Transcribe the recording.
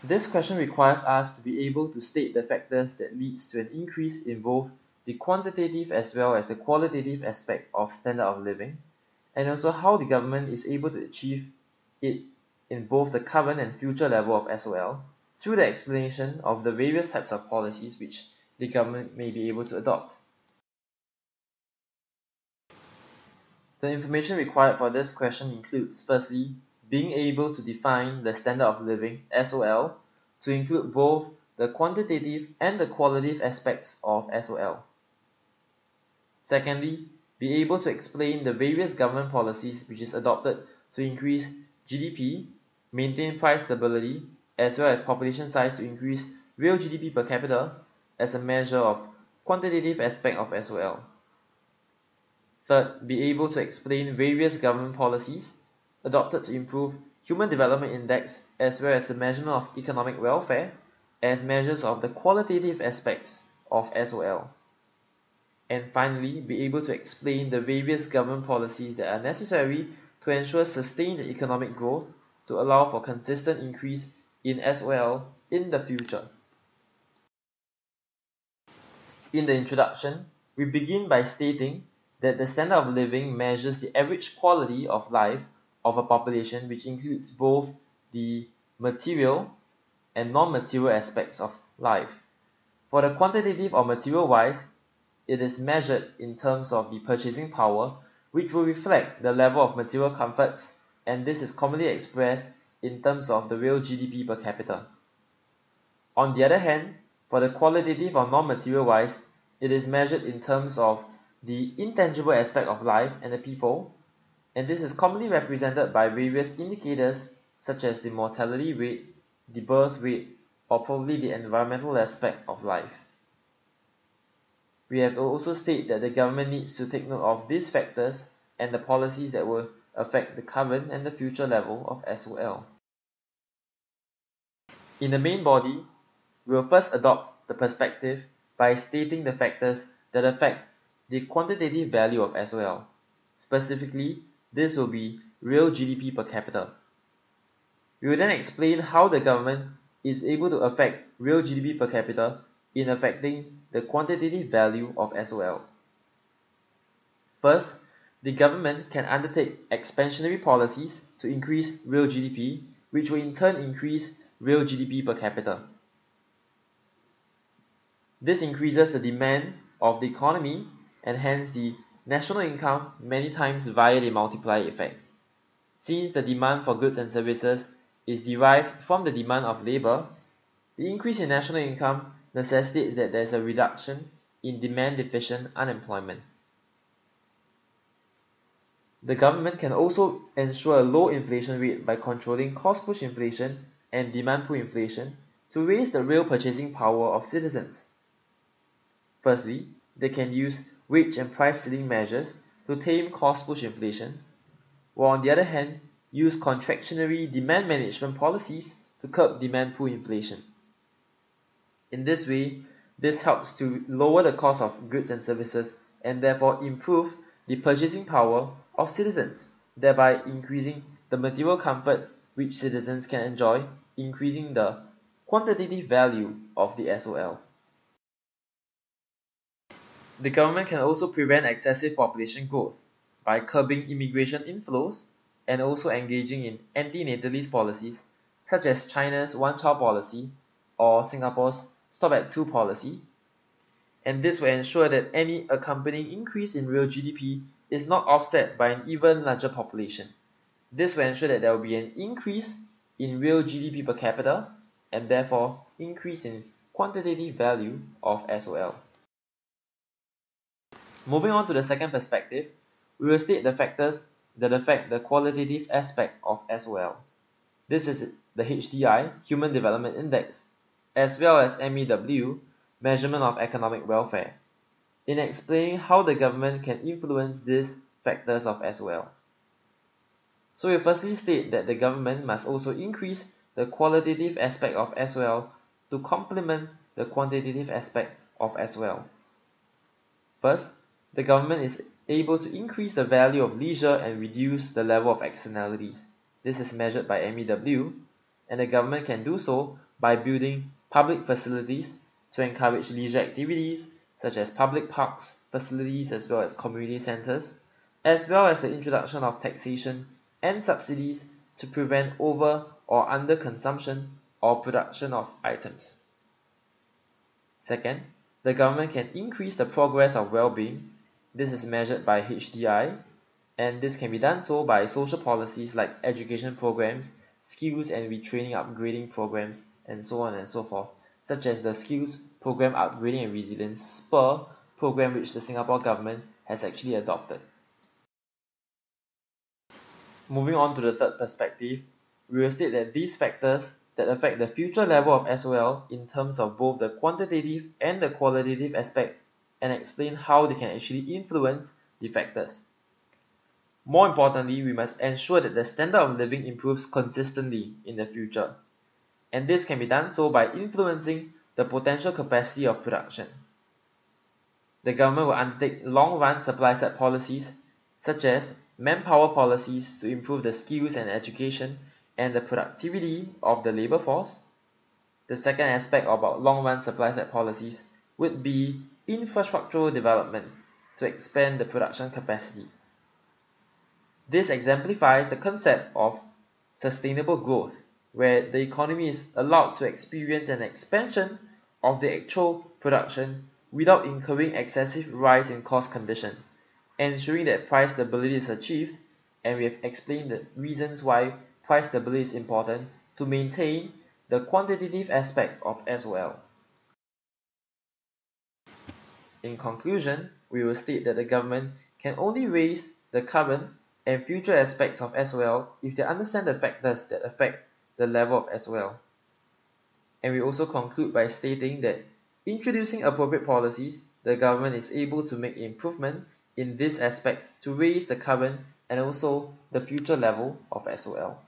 This question requires us to be able to state the factors that leads to an increase in both the quantitative as well as the qualitative aspect of standard of living, and also how the government is able to achieve it in both the current and future level of SOL through the explanation of the various types of policies which the government may be able to adopt. The information required for this question includes, firstly, being able to define the standard of living (SOL) to include both the quantitative and the qualitative aspects of SOL. Secondly, be able to explain the various government policies which is adopted to increase GDP, maintain price stability, as well as population size to increase real GDP per capita as a measure of quantitative aspect of SOL. Third, be able to explain various government policies adopted to improve Human Development Index as well as the measurement of economic welfare as measures of the qualitative aspects of SOL. And finally, be able to explain the various government policies that are necessary to ensure sustained economic growth to allow for consistent increase in SOL in the future. In the introduction, we begin by stating that the standard of living measures the average quality of life of a population, which includes both the material and non-material aspects of life. For the quantitative or material-wise, it is measured in terms of the purchasing power, which will reflect the level of material comforts, and this is commonly expressed in terms of the real GDP per capita. On the other hand, for the qualitative or non-material-wise, it is measured in terms of the intangible aspect of life and the people, and this is commonly represented by various indicators such as the mortality rate, the birth rate, or probably the environmental aspect of life. We have to also state that the government needs to take note of these factors and the policies that will affect the current and the future level of SOL. In the main body, we will first adopt the perspective by stating the factors that affect the quantitative value of SOL. Specifically, this will be real GDP per capita. We will then explain how the government is able to affect real GDP per capita in affecting the quantitative value of SOL. First, the government can undertake expansionary policies to increase real GDP, which will in turn increase real GDP per capita. This increases the demand of the economy and hence the national income many times via the multiplier effect. Since the demand for goods and services is derived from the demand of labor, the increase in national income necessitates that there is a reduction in demand-deficient unemployment. The government can also ensure a low inflation rate by controlling cost-push inflation and demand-pull inflation to raise the real purchasing power of citizens. Firstly, they can use wage and price ceiling measures to tame cost-push inflation, while on the other hand, use contractionary demand management policies to curb demand-pull inflation. In this way, this helps to lower the cost of goods and services and therefore improve the purchasing power of citizens, thereby increasing the material comfort which citizens can enjoy, increasing the quantitative value of the SOL. The government can also prevent excessive population growth by curbing immigration inflows and also engaging in anti-natalist policies such as China's one-child policy or Singapore's stop at 2 policy, and this will ensure that any accompanying increase in real GDP is not offset by an even larger population. This will ensure that there will be an increase in real GDP per capita and therefore increase in quantitative value of SOL. Moving on to the second perspective, we will state the factors that affect the qualitative aspect of SOL. This is the HDI, Human Development Index, as well as MEW, Measurement of Economic Welfare, in explaining how the government can influence these factors of SOL. So we firstly state that the government must also increase the qualitative aspect of SOL to complement the quantitative aspect of SOL. First, the government is able to increase the value of leisure and reduce the level of externalities. This is measured by MEW, and the government can do so by building public facilities to encourage leisure activities such as public parks, facilities as well as community centers, as well as the introduction of taxation and subsidies to prevent over or under consumption or production of items. Second, the government can increase the progress of well-being. This is measured by HDI, and this can be done so by social policies like education programs, skills and retraining upgrading programs, and so on and so forth, such as the Skills Program Upgrading and Resilience SPUR program which the Singapore government has actually adopted. Moving on to the third perspective, we will state that these factors that affect the future level of SOL in terms of both the quantitative and the qualitative aspect, and explain how they can actually influence the factors. More importantly, we must ensure that the standard of living improves consistently in the future, and this can be done so by influencing the potential capacity of production. The government will undertake long-run supply-side policies such as manpower policies to improve the skills and education and the productivity of the labor force. The second aspect about long-run supply-side policies would be infrastructural development to expand the production capacity. This exemplifies the concept of sustainable growth, where the economy is allowed to experience an expansion of the actual production without incurring excessive rise in cost condition, ensuring that price stability is achieved, and we have explained the reasons why price stability is important to maintain the quantitative aspect of SOL. In conclusion, we will state that the government can only raise the current and future aspects of SOL if they understand the factors that affect the level of SOL. And we also conclude by stating that introducing appropriate policies, the government is able to make improvement in these aspects to raise the current and also the future level of SOL.